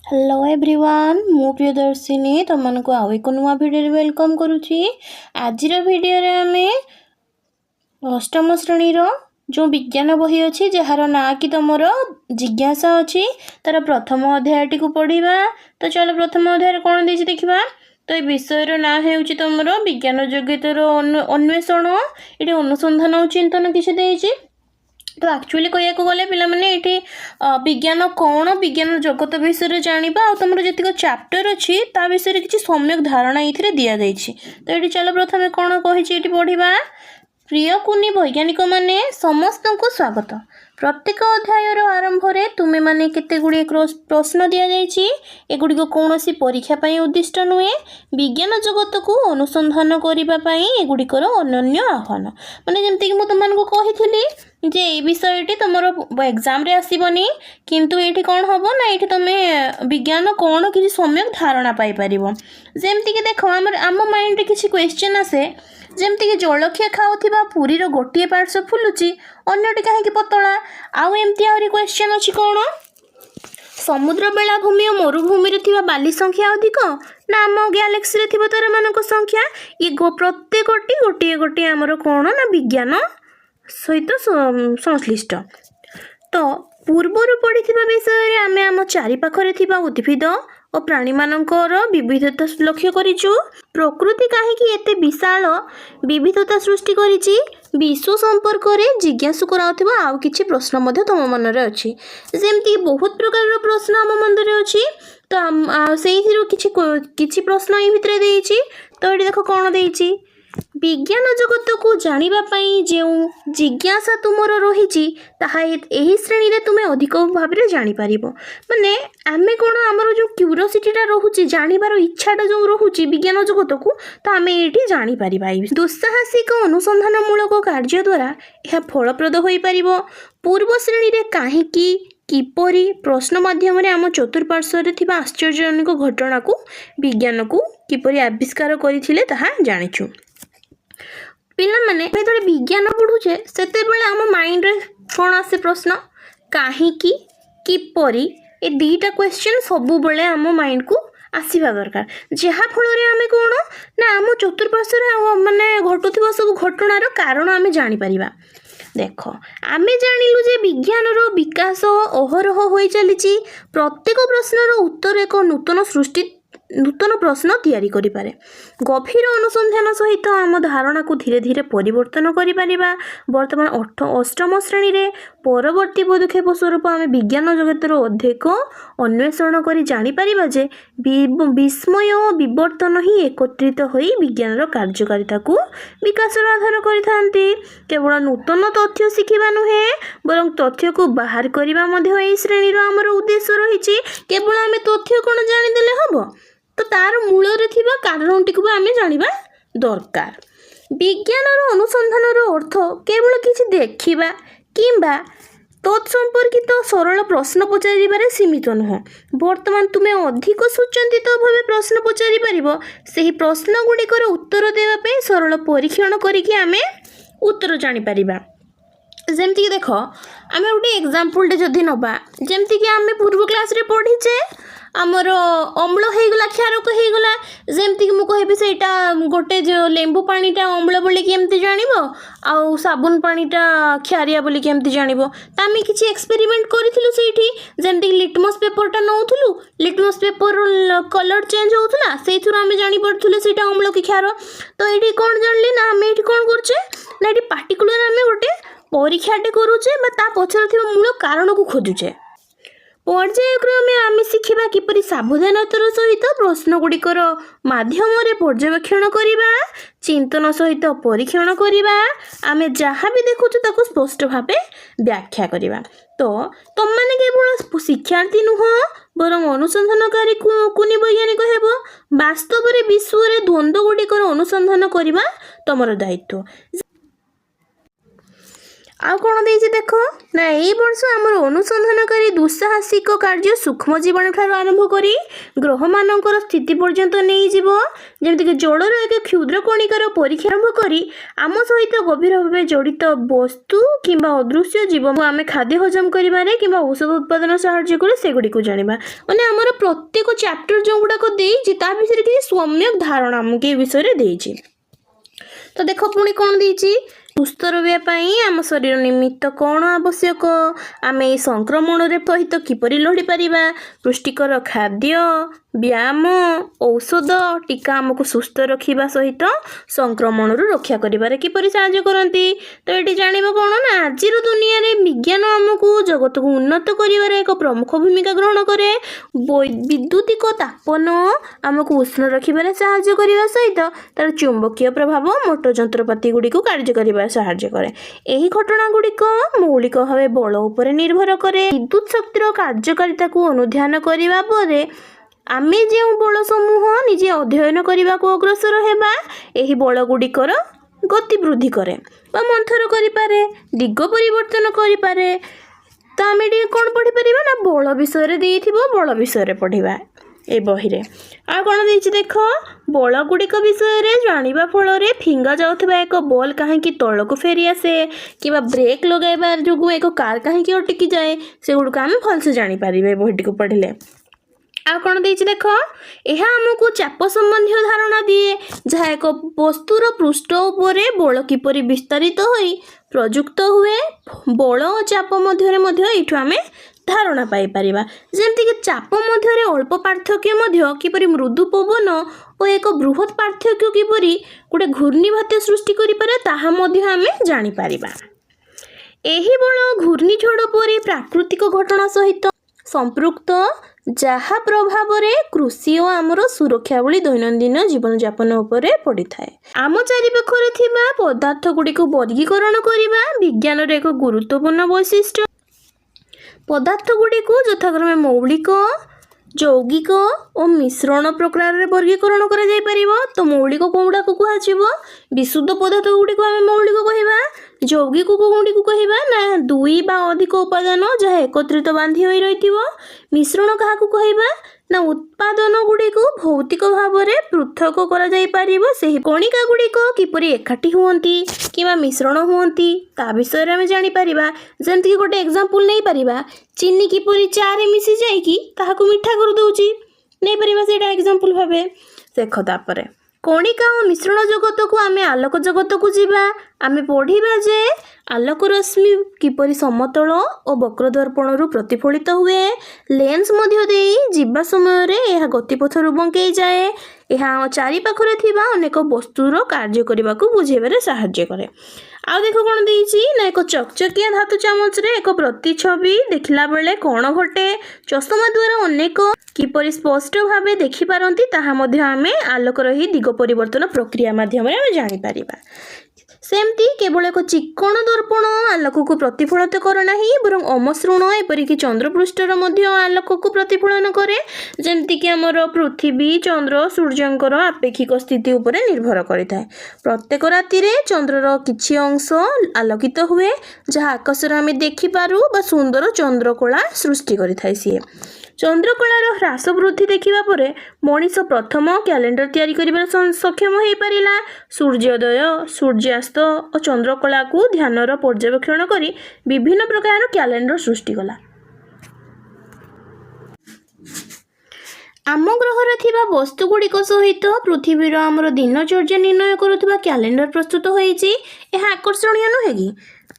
Hello everyone मु प्रियदर्शिनी तुमको आउ एक नुआ भिडियो वेलकम करुच्ची। आज भिडियो आम अष्टम श्रेणी जो विज्ञान बही अच्छी जार ना कि तुम जिज्ञासा अच्छी तार प्रथम अध्याय टी पढ़ा। तो चलो प्रथम अध्याय कौन दे देखा। तो ये विषय ना हो तुम विज्ञान जगतर अन्वेषण ये अनुसंधान और चिंतन किसी। तो एक्चुअली कहूँ गले पे विज्ञान कौन विज्ञान जगत विषय जाना तुम जी चैप्टर अच्छी ता विषय किसी सम्यक धारणा ये दि जाए। तो ये चलो प्रथम कौन कही पढ़ा। प्रिय कुनी वैज्ञानिक माने समस्त को स्वागत। प्रत्येक अध्यायर आरंभ में तुम्हें माने केते गुड़िए प्रश्न दि जाइए। एगुड़िक कौन परीक्षा उद्दिष्ट नुहे विज्ञान जगत को अनुसंधान करने एगुड़िकर अनन्य आह्वान। माने जमती कि तुमको कही जे ये विषयटी तुम एग्जाम रे आसबनी किंतु ये कौन हम ना ये तुम विज्ञान कौन किसी सम्यक धारणा पाइपर। जमती कि देख आम माइंड किसी क्वेश्चन आसे जमती कि जलखिया खाऊा पूरी गोटे पार्श्व फुलुची अन्यटी कहीं पतला आउ एमती आहरी क्वेश्चन अच्छी कौन समुद्र बेलाभूमि और मरुभूमि रे बाली संख्या अधिक ना आम गैलेक्सी रे तारा मान संख्या ये प्रत्येकटी गोटे गोटे आमर कौन ना विज्ञान सहित संश्लिष्ट। तो पूर्वर पढ़ी विषय आम आम चारिपाखरे उद्भिद और प्राणी मानकर विविधता लक्ष्य करिचु। प्रकृति कहीं एते विशाल विविधता सृष्टि करिची विश्व संपर्क में जिज्ञासु कराउथिबा आउ किछि प्रश्न तुम मन रे अछि। जेमती बहुत प्रकार प्रश्न आम मन रे अछि। तो से किछि प्रश्न ये भितर देइछि। तो ये देख कौन देइछि विज्ञान जगत को जानिबा पई जो जिज्ञासा तुमर रही ताहा एही श्रेणी रे तुमे अधिक भाव में जानी पारिबो। माने आमे कोन हमर जो क्यूरियोसिटीटा रहुची जानिबार इच्छाटा जो रहुची विज्ञान जगत को तो आमे एठी जानि पारिबा। दुस्साहसिक अनुसंधानमूलक कार्य द्वारा यह फलप्रद होई पारिबो। पूर्व श्रेणी रे काहेकि किपरि प्रश्न माध्यम आम चतुर्पार्श्व रे आश्चर्यजनक घटना को विज्ञान को किपरि आविष्कार करथिले ताहा जानिछु। पिला माने जेतबे विज्ञान पढ़ुचे सेतेबेले आम माइंड रे कौन आसे प्रश्न काहेकि किपरि ए दीटा क्वेश्चन सबु बेले आम माइंड को आसीबा दरकार जहा फल रे आमे कोन ना आम चतुर्पार्श्व रे माने घटुथिबा सब घटनार कारण आमे जानि परिबा। देख आमे जानिलु जे विज्ञान रो विकास अहरह होई चलीची प्रत्येक प्रश्नर उत्तर एक नूतन प्रश्न तैयारी करि पारे। गभीर अनुसंधान सहित आम धारणा को धीरे धीरे परिवर्तन करि परिबा। वर्तमान अष्टम श्रेणी रे परवर्ती पदक्षेप स्वरूप आम विज्ञान जगतर अधिक अन्वेषण करि जानि परिबा जे विस्मय और विवर्तन ही एकत्रित होई विज्ञान कार्यकारिता को विकास आधार करिथांती। केवल नूतन तथ्य शिखिबा नुहे बरं तथ्य को बाहर करिबा मध्ये एई श्रेणी रो हमर उद्देश्य रहिछि। केवल आमे तथ्य कोन जानि देले हबो तो तार मूल रे थिबा कारणटी को आमे जानिबा दरकार। विज्ञान अनुसंधान अर्थ केवल किछि देखिबा किंबा तत्संपर्कित सरल प्रश्न पचारिबारे सीमित नुह। वर्तमान तुमे अधिक सुचिंतित भाव प्रश्न पचारि परिबो सेही प्रश्न गुड़िकर उत्तर देवा पे सरल परीक्षण करिकि आमे उत्तर जानि परिबा। जेमती कि देख आमे गोटे एग्जांपल टे जदि नबा जेमती कि आमे पूर्व क्लास रे पढ़ीचे आमर अम्ल होगला क्षारक होगला जमती कि मुझे सेटा गोटे जो लेंबू पानीटा अम्ल बोली केमती जानिबो आउ साबुन पानीटा क्षारिया बोली केमती जानिबो। त आमे किछि एक्सपेरिमेंट करिथिलु सेठी जमती लिटमस पेपरटा नउथुलु लिटमस पेपर कलर चेंज होउथला सेथुर आमे जानि पड़थुले सेटा अम्ल कि क्षार। तो एठी कोन जानली ना आमे एठी कोन करछे ना एठी पार्टिकुलर आमे गोटे परीक्षाटे करूचे बा ता पछर थिबा मूल कारण को खोजुचे। पर्यायक्रमे आम शिखा किपरि सावधानतार सहित प्रश्न गुड़िकर माध्यम पर्यवेक्षण करवा चिंतन सहित परीक्षण करवा आम जहाँ भी देखुचु ताको स्पष्ट भाव व्याख्या करवा। तो तुम मैंने केवल शिक्षार्थी नुह बरं अनुसंधानकारी कुनी वैज्ञानिक हेब वास्तव में विश्व में द्वंद्व गुड़िकर अनुसंधान करवा तुमर दायित्व। ଆଉ କ'ଣ ଦେଇଛି ଦେଖ ନା ଏଇ ବର୍ଷ ଆମର ଅନୁସନ୍ଧାନକାରୀ ଦୁଃସାହସିକ କାର୍ଯ୍ୟ ସୂକ୍ଷ୍ମ ଜୀବାଣୁ ଠାରୁ ଆରମ୍ଭ କରି ଗ୍ରହମାନଙ୍କର ସ୍ଥିତି ପର୍ଯ୍ୟନ୍ତ ନେଇଯିବ। ଯେମିତିକି ଜଳର ଏକ କ୍ଷୁଦ୍ର କଣିକାର ପରୀକ୍ଷା ଆରମ୍ଭ କରି ଆମ ସହିତ ଗଭୀର ଭାବେ ଜଡ଼ିତ ବସ୍ତୁ କିମ୍ବା ଅଦୃଶ୍ୟ ଜୀବକୁ ଆମେ ଖାଦ୍ୟ ହଜମ କରିବାରେ କିମ୍ବା ଔଷଧ ଉତ୍ପାଦନ ସାହାଯ୍ୟ କରି ସେଗୁଡ଼ିକୁ ଜାଣିବା। ମାନେ ଆମର ପ୍ରତ୍ୟେକ ଚାପ୍ଟର ଯେଉଁଗୁଡ଼ାକ ଦେଇଛି ତା ବିଷୟରେ କିଛି ସମ୍ୟକ ଧାରଣା ଆମକୁ ଏ ବିଷୟରେ ଦେଇଛି। ତ ଦେଖ ପୁଣି କ'ଣ ଦେଇଛି, ସୁସ୍ଥ ରହିବା ପାଇଁ ଆମ ଶରୀର ନିମିତ୍ତ କ'ଣ ଆବଶ୍ୟକ, ଆମେ ଏହି ସଂକ୍ରମଣରେ ସହିତ କିପରି ଲଢ଼ି ପାରିବା, ପୁଷ୍ଟିକର ଖାଦ୍ୟ, ବ୍ୟାୟାମ, ଔଷଧ, ଟୀକା ଆମକୁ ସୁସ୍ଥ ରଖିବା ସହିତ ସଂକ୍ରମଣରୁ ରକ୍ଷା କରିବାରେ କିପରି ସାହାଯ୍ୟ କରନ୍ତି। ତ ଏଠି ଜାଣିବ କ'ଣ ନା ଆଜିର ଦୁନିଆରେ ବିଜ୍ଞାନ ଆମକୁ ଜଗତକୁ ଉନ୍ନତ କରିବାରେ ଏକ ପ୍ରମୁଖ ଭୂମିକା ଗ୍ରହଣ କରେ। ବୈଦ୍ୟୁତିକ ତାପନ ଆମକୁ ଉଷ୍ଣ ରଖିବାରେ ସାହାଯ୍ୟ କରିବା ସହିତ ତାର ଚୁମ୍ବକୀୟ ପ୍ରଭାବ ମୋଟର ଯନ୍ତ୍ରପାତି ଗୁଡ଼ିକୁ କାର୍ଯ୍ୟ କରିବାରେ ସାହାଯ୍ୟ କରେ। ଏହି ଘଟଣା ଗୁଡ଼ିକ ମୌଳିକ ଭାବେ ବଳ ଉପରେ ନିର୍ଭର କରେ। ବିଦ୍ୟୁତ ଶକ୍ତିର କାର୍ଯ୍ୟକାରିତାକୁ ଅନୁଧ୍ୟାନ କରିବା ପରେ ଆମେ ଯେଉଁ ବଳ ସମୂହ ନିଜେ ଅଧ୍ୟୟନ କରିବାକୁ ଅଗ୍ରସର ହେବା, ଏହି ବଳ ଗୁଡ଼ିକର ଗତି ବୃଦ୍ଧି କରେ ବା ମନ୍ଥର କରିପାରେ, ଦିଗ ପରିବର୍ତ୍ତନ କରିପାରେ। ତ ଆମେ ଟିକେ କ'ଣ ପଢ଼ିପାରିବା ନା ବଳ ବିଷୟରେ ଦେଇଥିବ, ବଳ ବିଷୟରେ ପଢ଼ିବା ଏ ବହିରେ। ଆଉ କ'ଣ ଦେଇଛି ଦେଖ, ବଳ ଗୁଡ଼ିକ ବିଷୟରେ ଜାଣିବା ଫଳରେ ଫିଙ୍ଗା ଯାଉଥିବା ଏକ ବଲ୍ କାହିଁକି ତଳକୁ ଫେରିଆସେ କିମ୍ବା ବ୍ରେକ୍ ଲଗାଇବା ଯୋଗୁଁ ଏକ କାର୍ କାହିଁକି ଅଟକିଯାଏ, ସେଗୁଡ଼ିକୁ ଆମେ ଭଲସେ ଜାଣିପାରିବା ଏ ବହିଟିକୁ ପଢ଼ିଲେ। ଆଉ କ'ଣ ଦେଇଛି ଦେଖ, ଏହା ଆମକୁ ଚାପ ସମ୍ବନ୍ଧୀୟ ଧାରଣା ଦିଏ, ଯାହା ଏକ ବସ୍ତୁର ପୃଷ୍ଠ ଉପରେ ବଳ କିପରି ବିସ୍ତାରିତ ହୋଇ ପ୍ରଯୁକ୍ତ ହୁଏ। ବଳ ଓ ଚାପ ମଧ୍ୟରେ ମଧ୍ୟ ଏଇଠୁ ଆମେ ଧାରଣା ପାଇପାରିବା। ଯେମିତିକି ଚାପ ମଧ୍ୟରେ ଅଳ୍ପ ପାର୍ଥକ୍ୟ ମଧ୍ୟ କିପରି ମୃଦୁ ପବନ ଓ ଏକ ବୃହତ୍ ପାର୍ଥକ୍ୟ କିପରି ଗୋଟେ ଘୂର୍ଣ୍ଣିବାତ୍ୟା ସୃଷ୍ଟି କରିପାରେ ତାହା ମଧ୍ୟ ଆମେ ଜାଣିପାରିବା। ଏହି ବଳ ଘୂର୍ଣ୍ଣିଝଡ଼ ପରି ପ୍ରାକୃତିକ ଘଟଣା ସହିତ ସମ୍ପୃକ୍ତ, ଯାହା ପ୍ରଭାବରେ କୃଷି ଓ ଆମର ସୁରକ୍ଷା ଭଳି ଦୈନନ୍ଦିନ ଜୀବନଯାପନ ଉପରେ ପଡ଼ିଥାଏ। ଆମ ଚାରିପାଖରେ ଥିବା ପଦାର୍ଥ ଗୁଡ଼ିକୁ ବର୍ଗୀକରଣ କରିବା ବିଜ୍ଞାନର ଏକ ଗୁରୁତ୍ୱପୂର୍ଣ୍ଣ ବୈଶିଷ୍ଟ୍ୟ। ପଦାର୍ଥ ଗୁଡ଼ିକୁ ଯଥାକ୍ରମେ ମୌଳିକ, ଯୌଗିକ ଓ ମିଶ୍ରଣ ପ୍ରକାରରେ ବର୍ଗୀକରଣ କରାଯାଇପାରିବ। ତ ମୌଳିକ କେଉଁଗୁଡ଼ାକୁ କୁହାଯିବ, ବିଶୁଦ୍ଧ ପଦାର୍ଥ ଗୁଡ଼ିକୁ ଆମେ ମୌଳିକ କହିବା। ଯୌଗିକ କେଉଁଗୁଡ଼ିକୁ କହିବା ନା ଦୁଇ ବା ଅଧିକ ଉପାଦାନ ଯାହା ଏକତ୍ରିତ ବାନ୍ଧି ହୋଇ ରହିଥିବ। ମିଶ୍ରଣ କାହାକୁ କହିବା ନା ଉତ୍ପାଦନ ଗୁଡ଼ିକୁ ଭୌତିକ ଭାବରେ ପୃଥକ କରାଯାଇପାରିବ। ସେହି କଣିକା ଗୁଡ଼ିକ କିପରି ଏକାଠି ହୁଅନ୍ତି କିମ୍ବା ମିଶ୍ରଣ ହୁଅନ୍ତି ତା ବିଷୟରେ ଆମେ ଜାଣିପାରିବା। ଯେମିତିକି ଗୋଟେ ଏକ୍ଜାମ୍ପଲ୍ ନେଇପାରିବା, ଚିନି କିପରି ଚାରେ ମିଶି ଯାଇକି ତାହାକୁ ମିଠା କରିଦେଉଛି, ନେଇପାରିବା ସେଇଟା ଏକ୍ଜାମ୍ପଲ୍ ଭାବେ। ଦେଖ ତାପରେ କଣିକା ଓ ମିଶ୍ରଣ ଜଗତକୁ ଆମେ ଆଲୋକ ଜଗତକୁ ଯିବା। ଆମେ ପଢ଼ିବା ଯେ ଆଲୋକ ରଶ୍ମି କିପରି ସମତଳ ଓ ବକ୍ରଦର୍ପଣରୁ ପ୍ରତିଫଳିତ ହୁଏ। ଲେନ୍ସ ମଧ୍ୟ ଦେଇ ଯିବା ସମୟରେ ଏହା ଗତିପଥରୁ ବଙ୍କେଇ ଯାଏ। ଏହା ଆମ ଚାରିପାଖରେ ଥିବା ଅନେକ ବସ୍ତୁର କାର୍ଯ୍ୟ କରିବାକୁ ବୁଝାଇବାରେ ସାହାଯ୍ୟ କରେ। ଆଉ ଦେଖ କ'ଣ ଦେଇଛି ନା ଏକ ଚକଚକିଆ ଧାତୁ ଚାମଚରେ ଏକ ପ୍ରତିଛବି ଦେଖିଲା ବେଳେ କ'ଣ ଘଟେ, ଚଷମା ଦ୍ୱାରା ଅନେକ କିପରି ସ୍ପଷ୍ଟ ଭାବେ ଦେଖିପାରନ୍ତି ତାହା ମଧ୍ୟ ଆମେ ଆଲୋକର ଏହି ଦିଗ ପରିବର୍ତ୍ତନ ପ୍ରକ୍ରିୟା ମାଧ୍ୟମରେ ଆମେ ଜାଣିପାରିବା। ସେମିତି କେବଳ ଏକ ଚିକ୍କଣ ଦର୍ପଣ ଆଲୋକକୁ ପ୍ରତିଫଳିତ କରେ ନାହିଁ, ବରଂ ଅମସୃଣ ଏପରିକି ଚନ୍ଦ୍ରପୃଷ୍ଠର ମଧ୍ୟ ଆଲୋକକୁ ପ୍ରତିଫଳନ କରେ। ଯେମିତିକି ଆମର ପୃଥିବୀ, ଚନ୍ଦ୍ର, ସୂର୍ଯ୍ୟଙ୍କର ଆପେକ୍ଷିକ ସ୍ଥିତି ଉପରେ ନିର୍ଭର କରିଥାଏ। ପ୍ରତ୍ୟେକ ରାତିରେ ଚନ୍ଦ୍ରର କିଛି ଅଂଶ ଆଲୋକିତ ହୁଏ, ଯାହା ଆକାଶରେ ଆମେ ଦେଖିପାରୁ ବା ସୁନ୍ଦର ଚନ୍ଦ୍ରକଳା ସୃଷ୍ଟି କରିଥାଏ ସିଏ। ଚନ୍ଦ୍ରକଳାର ହ୍ରାସ ବୃଦ୍ଧି ଦେଖିବା ପରେ ମଣିଷ ପ୍ରଥମ କ୍ୟାଲେଣ୍ଡର ତିଆରି କରିବାରେ ସକ୍ଷମ ହୋଇପାରିଲା। ସୂର୍ଯ୍ୟୋଦୟ, ସୂର୍ଯ୍ୟାସ୍ତ ଓ ଚନ୍ଦ୍ରକଳାକୁ ଧ୍ୟାନର ପର୍ଯ୍ୟବେକ୍ଷଣ କରି ବିଭିନ୍ନ ପ୍ରକାରର କ୍ୟାଲେଣ୍ଡର ସୃଷ୍ଟି କଲା। ଆମ ଗ୍ରହରେ ଥିବା ବସ୍ତୁଗୁଡ଼ିକ ସହିତ ପୃଥିବୀର ଆମର ଦିନଚର୍ଯ୍ୟା ନିର୍ଣ୍ଣୟ କରୁଥିବା କ୍ୟାଲେଣ୍ଡର ପ୍ରସ୍ତୁତ ହୋଇଛି। ଏହା ଆକର୍ଷଣୀୟ ନୁହେଁ କି?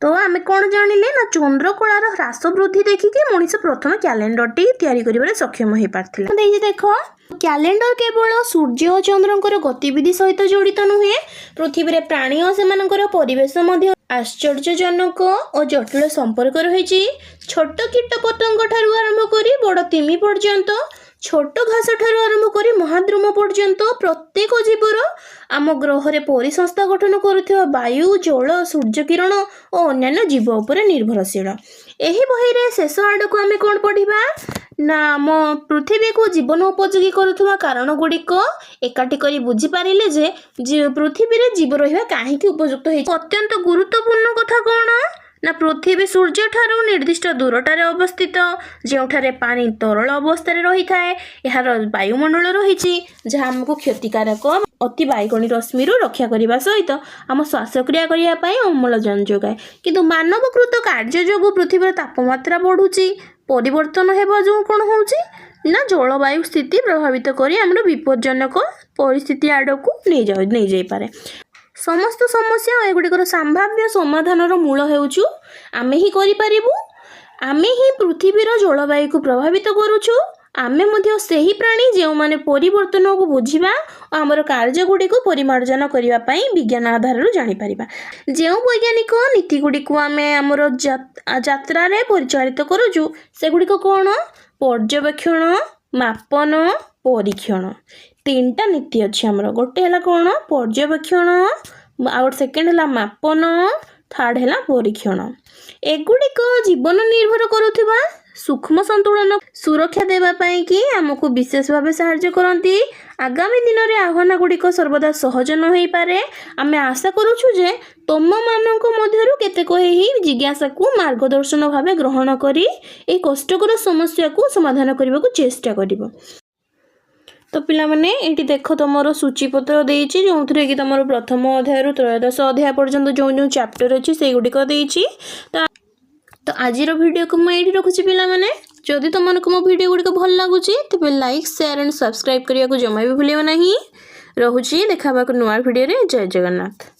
ତ ଆମେ କ'ଣ ଜାଣିଲେ ନା ଚନ୍ଦ୍ରକଳାର ହ୍ରାସ ବୃଦ୍ଧି ଦେଖିକି ମଣିଷ ପ୍ରଥମେ କ୍ୟାଲେଣ୍ଡରଟି ତିଆରି କରିବାରେ ସକ୍ଷମ ହୋଇପାରିଥିଲା। ଦେଇଛି ଦେଖ, କ୍ୟାଲେଣ୍ଡର କେବଳ ସୂର୍ଯ୍ୟ ଓ ଚନ୍ଦ୍ରଙ୍କର ଗତିବିଧି ସହିତ ଜଡ଼ିତ ନୁହେଁ, ପୃଥିବୀରେ ପ୍ରାଣୀ ଓ ସେମାନଙ୍କର ପରିବେଶ ମଧ୍ୟ ଆଶ୍ଚର୍ଯ୍ୟଜନକ ଓ ଜଟିଳ ସମ୍ପର୍କ ରହିଛି। ଛୋଟ କୀଟ ପତଙ୍ଗ ଠାରୁ ଆରମ୍ଭ କରି ବଡ଼ ତିମି ପର୍ଯ୍ୟନ୍ତ, ଛୋଟ ଘାସ ଠାରୁ ଆରମ୍ଭ କରି ମହାଦ୍ରୁମ ପର୍ଯ୍ୟନ୍ତ ପ୍ରତ୍ୟେକ ଜୀବର ଆମ ଗ୍ରହରେ ପରିସଂସ୍ଥା ଗଠନ କରୁଥିବା ବାୟୁ, ଜଳ, ସୂର୍ଯ୍ୟକିରଣ ଓ ଅନ୍ୟାନ୍ୟ ଜୀବ ଉପରେ ନିର୍ଭରଶୀଳ। ଏହି ବହିରେ ଶେଷ ଆଡ଼କୁ ଆମେ କ'ଣ ପଢ଼ିବା ନା ଆମ ପୃଥିବୀକୁ ଜୀବନ ଉପଯୋଗୀ କରୁଥିବା କାରଣ ଗୁଡ଼ିକ ଏକାଠି କରି ବୁଝିପାରିଲେ ଯେ ପୃଥିବୀରେ ଜୀବ ରହିବା କାହିଁକି ଉପଯୁକ୍ତ ହୋଇଛି। ଅତ୍ୟନ୍ତ ଗୁରୁତ୍ୱପୂର୍ଣ୍ଣ କଥା କ'ଣ ନା ପୃଥିବୀ ସୂର୍ଯ୍ୟଠାରୁ ନିର୍ଦ୍ଦିଷ୍ଟ ଦୂରତାରେ ଅବସ୍ଥିତ, ଯେଉଁଠାରେ ପାଣି ତରଳ ଅବସ୍ଥାରେ ରହିଥାଏ। ଏହାର ବାୟୁମଣ୍ଡଳ ରହିଛି ଯାହା ଆମକୁ କ୍ଷତିକାରକ ଅତି ବାଇଗଣୀ ରଶ୍ମିରୁ ରକ୍ଷା କରିବା ସହିତ ଆମ ଶ୍ୱାସକ୍ରିୟା କରିବା ପାଇଁ ଅମ୍ଳଜାନ ଯୋଗାଏ। କିନ୍ତୁ ମାନବକୃତ କାର୍ଯ୍ୟ ଯୋଗୁଁ ପୃଥିବୀର ତାପମାତ୍ରା ବଢ଼ୁଛି। ପରିବର୍ତ୍ତନ ହେବା ଯୋଗୁଁ କ'ଣ ହେଉଛି ନା ଜଳବାୟୁ ସ୍ଥିତି ପ୍ରଭାବିତ କରି ଆମର ବିପଜ୍ଜନକ ପରିସ୍ଥିତି ଆଡ଼କୁ ନେଇଯାଇପାରେ। ସମସ୍ତ ସମସ୍ୟା ଏଗୁଡ଼ିକର ସମ୍ଭାବ୍ୟ ସମାଧାନର ମୂଳ ହେଉଛୁ ଆମେ ହିଁ କରିପାରିବୁ। ଆମେ ହିଁ ପୃଥିବୀର ଜଳବାୟୁକୁ ପ୍ରଭାବିତ କରୁଛୁ। ଆମେ ମଧ୍ୟ ସେହି ପ୍ରାଣୀ ଯେଉଁମାନେ ପରିବର୍ତ୍ତନକୁ ବୁଝିବା ଓ ଆମର କାର୍ଯ୍ୟଗୁଡ଼ିକୁ ପରିମାର୍ଜନ କରିବା ପାଇଁ ବିଜ୍ଞାନ ଆଧାରରୁ ଜାଣିପାରିବା। ଯେଉଁ ବୈଜ୍ଞାନିକ ନୀତିଗୁଡ଼ିକୁ ଆମେ ଆମର ଯାତ୍ରାରେ ପରିଚାଳିତ କରୁଛୁ ସେଗୁଡ଼ିକ କ'ଣ? ପର୍ଯ୍ୟବେକ୍ଷଣ, ମାପନ, ପରୀକ୍ଷଣ। ତିନିଟା ନୀତି ଅଛି ଆମର। ଗୋଟେ ହେଲା କ'ଣ? ପର୍ଯ୍ୟବେକ୍ଷଣ, ଆଉ ଗୋଟେ ସେକେଣ୍ଡ ହେଲା ମାପନ, ଥାର୍ଡ଼ ହେଲା ପରୀକ୍ଷଣ। ଏଗୁଡ଼ିକ ଜୀବନ ନିର୍ଭର କରୁଥିବା ସୂକ୍ଷ୍ମ ସନ୍ତୁଳନ ସୁରକ୍ଷା ଦେବା ପାଇଁ କି ଆମକୁ ବିଶେଷ ଭାବେ ସାହାଯ୍ୟ କରନ୍ତି। ଆଗାମୀ ଦିନରେ ଆହ୍ୱାନଗୁଡ଼ିକ ସର୍ବଦା ସହଜ ନ ହୋଇପାରେ। ଆମେ ଆଶା କରୁଛୁ ଯେ ତୁମମାନଙ୍କ ମଧ୍ୟରୁ କେତେକ ଏହି ଜିଜ୍ଞାସାକୁ ମାର୍ଗଦର୍ଶନ ଭାବେ ଗ୍ରହଣ କରି ଏହି କଷ୍ଟକର ସମସ୍ୟାକୁ ସମାଧାନ କରିବାକୁ ଚେଷ୍ଟା କରିବ। ତ ପିଲାମାନେ ଏଇଠି ଦେଖ ତୁମର ସୂଚୀପତ୍ର ଦେଇଛି ଯେଉଁଥିରେ କି ତୁମର ପ୍ରଥମ ଅଧ୍ୟାୟରୁ ତ୍ରୟୋଦଶ ଅଧ୍ୟାୟ ପର୍ଯ୍ୟନ୍ତ ଯେଉଁ ଯେଉଁ ଚାପ୍ଟର ଅଛି ସେଇଗୁଡ଼ିକ ଦେଇଛି। ତ ଆଜିର ଭିଡ଼ିଓକୁ ମୁଁ ଏଇଠି ରଖୁଛି ପିଲାମାନେ। ଯଦି ତୁମମାନଙ୍କୁ ମୋ ଭିଡ଼ିଓ ଗୁଡ଼ିକ ଭଲ ଲାଗୁଛି ତେବେ ଲାଇକ୍, ସେୟାର ଆଣ୍ଡ ସବସ୍କ୍ରାଇବ୍ କରିବାକୁ ଜମା ବି ଭୁଲିବ ନାହିଁ। ରହୁଛି, ଦେଖା ହେବାକୁ ନୂଆ ଭିଡ଼ିଓରେ। ଜୟ ଜଗନ୍ନାଥ।